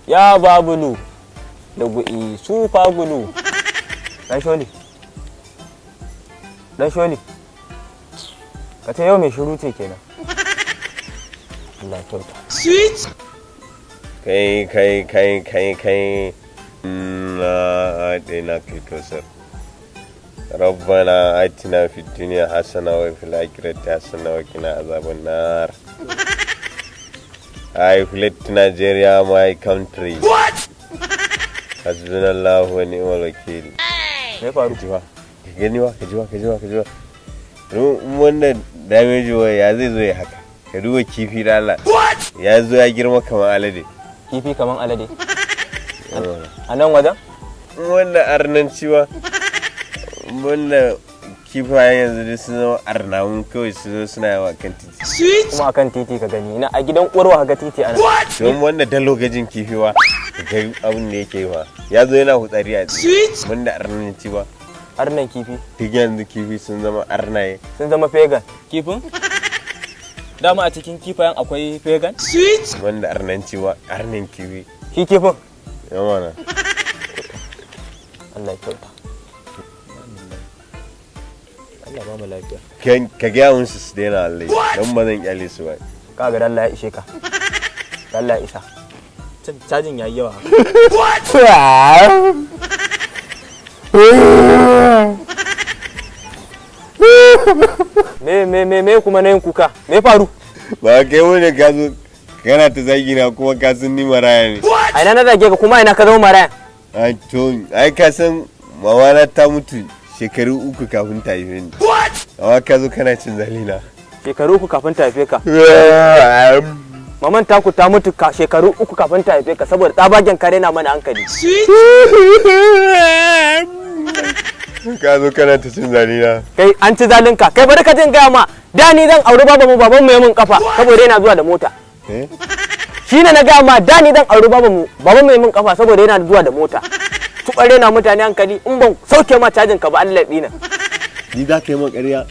ya babulu da gu'i super glue. Dan sholi ka ta yau mai shiru ce kenan. Allah kyauta. Sweet. kai أعطيناك الكوثر ربنا آتنا في الدنيا حسنة وفي الآخرة حسنة وقنا عذاب النار. I fled to Nigeria, my country. What? Hasbunallahu wa ni'mal wakil. Me faru? Kajiwa. Wannan damage ya zai zo ya haka. Ka duba kifi da Allah. Ya zo ya girma kamar alade. Kifi kamar alade. A nan wajen? Wannan arnanciwa. Wannan kifayen yanzu dai sun zama arnamun kawai su zo suna yawa kan titi. Kuma akan titi ka gani ina a gidan uwarwa ga titi ana. Don wannan dan lokacin kifiwa ga abin da yake yi wa. Ya zo yana hutsari a ciki. Wanda arnanciwa. Arnan kifi. Duk yanzu kifi sun zama arnaye. Sun zama pagan. Kifin? Dama a cikin kifayen akwai pagan? Wanda arnanciwa arnan kifi. Shi kifin? Yawa na. Allah ya kyauta. Allah ba mu lafiya. Ka gaya musu su daina Allah don ba zan kyale su ba. Ka ga Allah ya ishe ka. Allah ya isa. Cajin yayi yawa. Me kuma na yin kuka? Me faru? Ba kai wani ka zo kana ta zagi na kuma ka san ni maraya ne. A ina na zage ka kuma ina ka zama maraya? Ai ka san mawana ta mutu shekaru 3 kafin ta haife ni. Amma ka zo kana cin zalina. Shekaru 3 kafin ta haife ka? Maman taku ta mutu shekaru 3 kafin ta haife ka saboda tsabagen kare na mana hankali. Ka zo kana ta cin zalina. Kai an ci zalinka. Kai bari ka jin gaya ma. Da ni zan auri baban mu ya mun kafa saboda yana zuwa da mota. Shi ne na gaya ma da ni zan auri baban mu ya mun kafa saboda yana zuwa da mota. Su bare na mutane hankali in ban sauke ma cajin ka ba Allah dina. Ni za ka yi min ƙarya.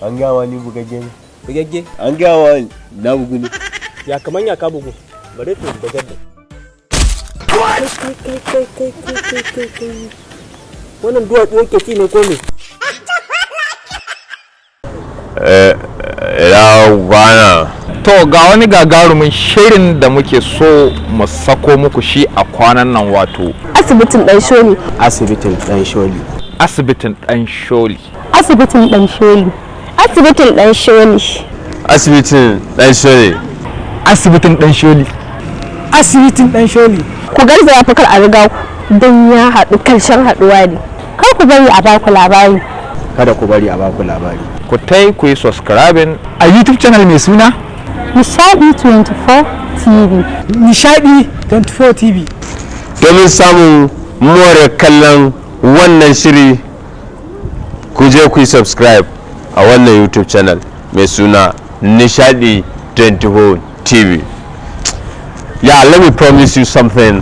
An gaya ma ni bugagge ne. Bugagge? An gaya ma na bugu ne. Ya kaman ya ka bugu. Bare to bugagge. Kai. Wannan duwatsu yake ci ne ko me? Ya gwana. To ga wani gagarumin shirin da muke so mu sako muku shi a kwanan nan wato asibitin dan sholi. Asibitin dan sholi. Asibitin dan sholi. Asibitin dan sholi. Asibitin dan sholi. Asibitin dan sholi. Asibitin dan sholi. Asibitin dan sholi. Ku garzaya fakar a riga ku don ya haɗu karshen haɗuwa ne. Kar ku bari a baku labari. Kada ku bari a baku labari. Ku ku yi subscribing a YouTube channel mai suna Nishadi 24 TV. Nishadi 24 TV. Domin samun more kallon wannan shiri ku je ku yi subscribe a wannan YouTube channel mai suna Nishadi 24 TV. Yeah, let me promise you something.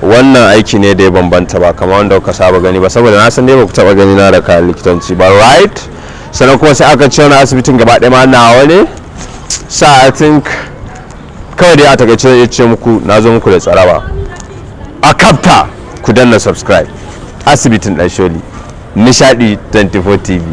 Wannan aiki ne da ya bambanta ba kamar wanda kuka saba gani ba saboda na san dai ba ku taba gani na da kayan likitanci ba, right? Sannan kuma sai aka ce wani asibitin gaba ɗaya ma nawa ne. So I think kawai dai a takaice ya ce muku na zo muku da tsaraba a kafta ku danna subscribe. Asibitin dan sholi Nishadi 24 TV.